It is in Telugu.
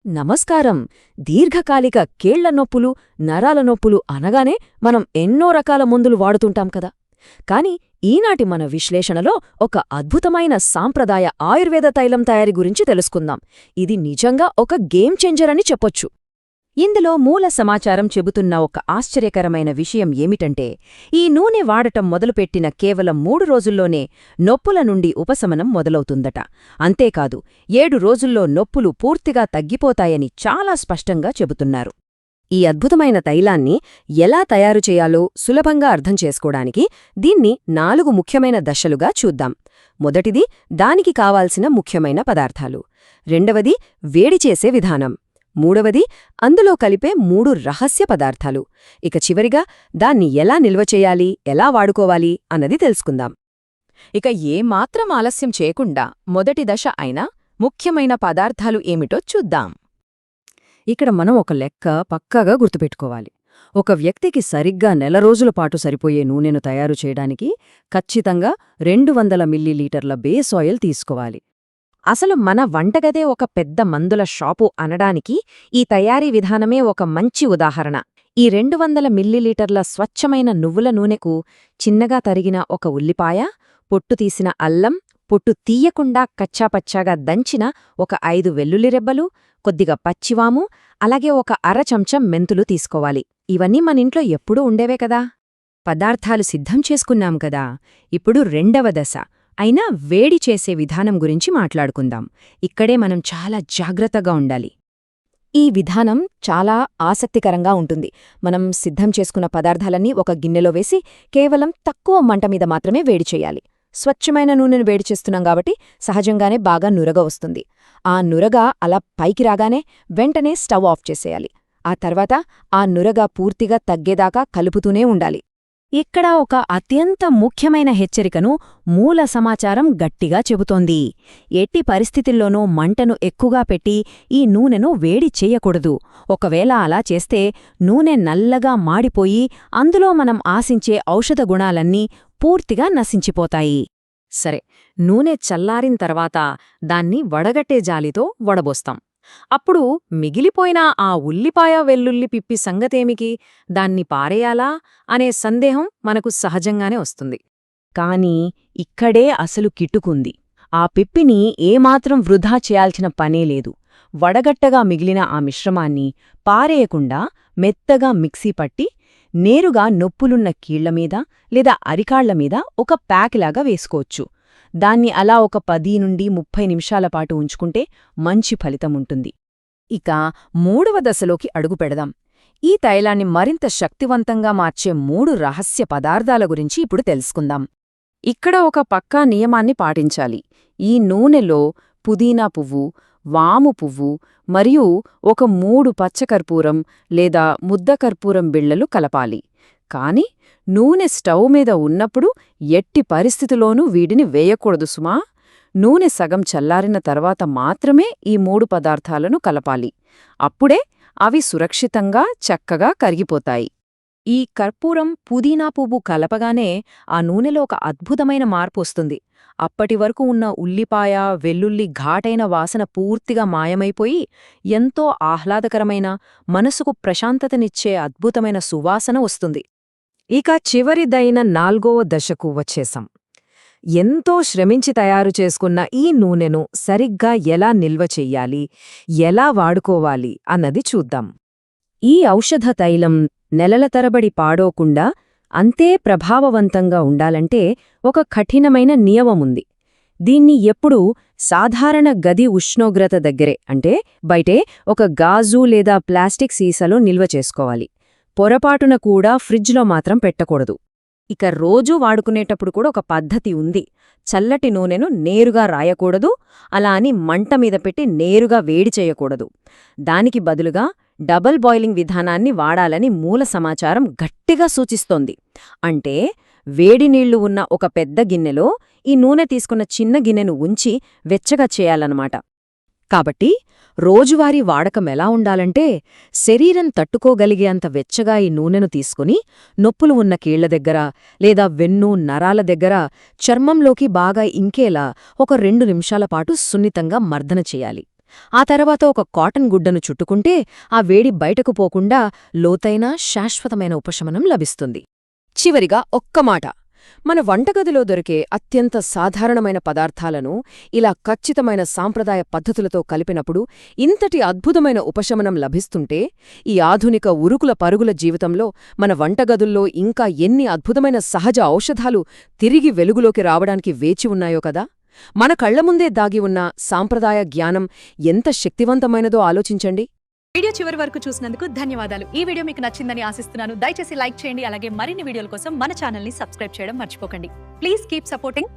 నమస్కారం. దీర్ఘకాలిక కీళ్ల నొప్పులు, నరాల నొప్పులు అనగానే మనం ఎన్నో రకాల మందులు వాడుతుంటాం కదా. కాని ఈనాటి మన విశ్లేషణలో ఒక అద్భుతమైన సాంప్రదాయ ఆయుర్వేద తైలం తయారీ గురించి తెలుసుకుందాం. ఇది నిజంగా ఒక గేమ్ చేంజర్ అని చెప్పొచ్చు. ఇందులో మూల సమాచారం చెబుతున్న ఒక ఆశ్చర్యకరమైన విషయం ఏమిటంటే, ఈ నూనె వాడటం మొదలుపెట్టిన కేవలం 3 రోజుల్లోనే నొప్పుల నుండి ఉపశమనం మొదలవుతుందట. అంతేకాదు 7 రోజుల్లో నొప్పులు పూర్తిగా తగ్గిపోతాయని చాలా స్పష్టంగా చెబుతున్నారు. ఈ అద్భుతమైన తైలాన్ని ఎలా తయారు చేయాలో సులభంగా అర్థం చేసుకోవడానికి దీన్ని 4 ముఖ్యమైన దశలుగా చూద్దాం. మొదటిది దానికి కావాల్సిన ముఖ్యమైన పదార్థాలు. రెండవది వేడిచేసే విధానం. మూడవది అందులో కలిపే 3 రహస్య పదార్థాలు. ఇక చివరిగా దాన్ని ఎలా నిల్వ చేయాలి, ఎలా వాడుకోవాలి అన్నది తెలుసుకుందాం. ఇక ఏమాత్రం ఆలస్యం చేయకుండా మొదటి దశ అయిన ముఖ్యమైన పదార్థాలు ఏమిటో చూద్దాం. ఇక్కడ మనం ఒక లెక్క పక్కాగా గుర్తుపెట్టుకోవాలి. ఒక వ్యక్తికి సరిగ్గా నెల రోజుల పాటు సరిపోయే నూనెను తయారు చేయడానికి ఖచ్చితంగా 200 మిల్లీలీటర్ల బేస్ ఆయిల్ తీసుకోవాలి. అసలు మన వంటగదే ఒక పెద్ద మందుల షాపు అనడానికి ఈ తయారీ విధానమే ఒక మంచి ఉదాహరణ. ఈ 200 మిల్లీలీటర్ల స్వచ్ఛమైన నువ్వుల నూనెకు చిన్నగా తరిగిన ఒక ఉల్లిపాయ, పొట్టు తీసిన అల్లం, పొట్టు తీయకుండా కచ్చాపచ్చాగా దంచిన ఒక 5 వెల్లుల్లి రెబ్బలు, కొద్దిగా పచ్చివాము, అలాగే ఒక అర చెంచా మెంతులు తీసుకోవాలి. ఇవన్నీ మనింట్లో ఎప్పుడూ ఉండేవే కదా. పదార్థాలు సిద్ధం చేసుకున్నాం కదా. ఇప్పుడు రెండవ దశ అయినా వేడి చేసే విధానం గురించి మాట్లాడుకుందాం. ఇక్కడే మనం చాలా జాగ్రత్తగా ఉండాలి. ఈ విధానం చాలా ఆసక్తికరంగా ఉంటుంది. మనం సిద్ధం చేసుకున్న పదార్థాలన్నీ ఒక గిన్నెలో వేసి కేవలం తక్కువ మంట మీద మాత్రమే వేడి చేయాలి. స్వచ్ఛమైన నూనెను వేడి చేస్తున్నాం కాబట్టి సహజంగానే బాగా నురగ వస్తుంది. ఆ నురగ అలా పైకి రాగానే వెంటనే స్టవ్ ఆఫ్ చేసేయాలి. ఆ తర్వాత ఆ నురగ పూర్తిగా తగ్గేదాకా కలుపుతూనే ఉండాలి. ఇక్కడ ఒక అత్యంత ముఖ్యమైన హెచ్చరికను మూల సమాచారం గట్టిగా చెబుతోంది. ఎట్టి పరిస్థితుల్లోనూ మంటను ఎక్కువగా పెట్టి ఈ నూనెను వేడి చెయ్యకూడదు. ఒకవేళ అలా చేస్తే నూనె నల్లగా మాడిపోయి అందులో మనం ఆశించే ఔషధ గుణాలన్నీ పూర్తిగా నశించిపోతాయి. సరే, నూనె చల్లారిన తర్వాత దాన్ని వడగట్టే జాలితో వడబోస్తాం. అప్పుడు మిగిలిపోయిన ఆ ఉల్లిపాయ వెల్లుల్లి పిప్పి సంగతేమికి? దాన్ని పారేయాలా అనే సందేహం మనకు సహజంగానే వస్తుంది. కాని ఇక్కడే అసలు కిట్టుకుంది. ఆ పిప్పిని ఏమాత్రం వృధా చేయాల్సిన పనేలేదు. వడగట్టగా మిగిలిన ఆ మిశ్రమాన్ని పారేయకుండా మెత్తగా మిక్సీ పట్టి నేరుగా నొప్పులున్న కీళ్లమీద లేదా అరికాళ్లమీద ఒక ప్యాక్లాగా వేసుకోవచ్చు. దాన్ని అలా ఒక 10 నుండి 30 నిమిషాల పాటు ఉంచుకుంటే మంచి ఫలితముంటుంది. ఇక 3వ దశలోకి అడుగుపెడదాం. ఈ తైలాన్ని మరింత శక్తివంతంగా మార్చే 3 రహస్య పదార్థాల గురించి ఇప్పుడు తెలుసుకుందాం. ఇక్కడ ఒక పక్కా నియమాన్ని పాటించాలి. ఈ నూనెలో పుదీనా పువ్వు, వాము పువ్వు మరియు ఒక 3 పచ్చకర్పూరం లేదా ముద్దకర్పూరం బిళ్లలు కలపాలి. కాని నూనె స్టవ్ మీద ఉన్నప్పుడు ఎట్టి పరిస్థితిలోనూ వీటిని వేయకూడదు సుమా. నూనె సగం చల్లారిన తర్వాత మాత్రమే ఈ 3 పదార్థాలను కలపాలి. అప్పుడే అవి సురక్షితంగా చక్కగా కరిగిపోతాయి. ఈ కర్పూరం, పుదీనా పువ్వు కలపగానే ఆ నూనెలో ఒక అద్భుతమైన మార్పు వస్తుంది. అప్పటివరకు ఉన్న ఉల్లిపాయ, వెల్లుల్లి ఘాటైన వాసన పూర్తిగా మాయమైపోయి ఎంతో ఆహ్లాదకరమైన, మనసుకు ప్రశాంతతనిచ్చే అద్భుతమైన సువాసన వస్తుంది. ఇక చివరిదైన 4వ దశకు వచ్చేశాం. ఎంతో శ్రమించి తయారు చేసుకున్న ఈ నూనెను సరిగ్గా ఎలా నిల్వ చెయ్యాలి, ఎలా వాడుకోవాలి అన్నది చూద్దాం. ఈ ఔషధ తైలం నెలల తరబడి పాడోకుండా అంతే ప్రభావవంతంగా ఉండాలంటే ఒక కఠినమైన నియమముంది. దీన్ని ఎప్పుడూ సాధారణ గది ఉష్ణోగ్రత దగ్గరే, అంటే బయటే ఒక గాజు లేదా ప్లాస్టిక్ సీసాలో నిల్వ చేసుకోవాలి. పొరపాటున కూడా ఫ్రిడ్జ్లో మాత్రం పెట్టకూడదు. ఇక రోజూ వాడుకునేటప్పుడు కూడా ఒక పద్ధతి ఉంది. చల్లటి నూనెను నేరుగా రాయకూడదు, అలా అని మంట మీద పెట్టి నేరుగా వేడి చేయకూడదు. దానికి బదులుగా డబుల్ బాయిలింగ్ విధానాన్ని వాడాలని మూల సమాచారం గట్టిగా సూచిస్తోంది. అంటే వేడి నీళ్లు ఉన్న ఒక పెద్ద గిన్నెలో ఈ నూనె తీసుకున్న చిన్న గిన్నెను ఉంచి వెచ్చగా చేయాలన్నమాట. కాబట్టి రోజువారీ వాడకం ఎలా ఉండాలంటే, శరీరం తట్టుకోగలిగేంత వెచ్చగా ఈ నూనెను తీసుకుని నొప్పులు ఉన్న కీళ్ల దగ్గర లేదా వెన్ను, నరాల దగ్గర చర్మంలోకి బాగా ఇంకేలా ఒక 2 నిమిషాల పాటు సున్నితంగా మర్దన చేయాలి. ఆ తర్వాత ఒక కాటన్ గుడ్డను చుట్టుకుంటే ఆ వేడి బయటకు పోకుండా లోతైన శాశ్వతమైన ఉపశమనం లభిస్తుంది. చివరిగా ఒక్క మాట. మన వంటగదిలో దొరికే అత్యంత సాధారణమైన పదార్థాలను ఇలా ఖచ్చితమైన సాంప్రదాయ పద్ధతులతో కలిపినప్పుడు ఇంతటి అద్భుతమైన ఉపశమనం లభిస్తుంటే ఈ ఆధునిక ఉరుకుల పరుగుల జీవితంలో మన వంటగదుల్లో ఇంకా ఎన్ని అద్భుతమైన సహజ ఔషధాలు తిరిగి వెలుగులోకి రావడానికి వేచి ఉన్నాయో కదా. మన కళ్లముందే దాగి ఉన్న సాంప్రదాయ జ్ఞానం ఎంత శక్తివంతమైనదో ఆలోచించండి. వీడియో చివరి వరకు చూసినందుకు ధన్యవాదాలు. ఈ వీడియో మీకు నచ్చిందని ఆశిస్తున్నాను. దయచేసి లైక్ చేయండి. అలాగే మరిన్ని వీడియోల కోసం మన ఛానల్ని సబ్స్క్రైబ్ చేయడం మర్చిపోకండి. Please keep supporting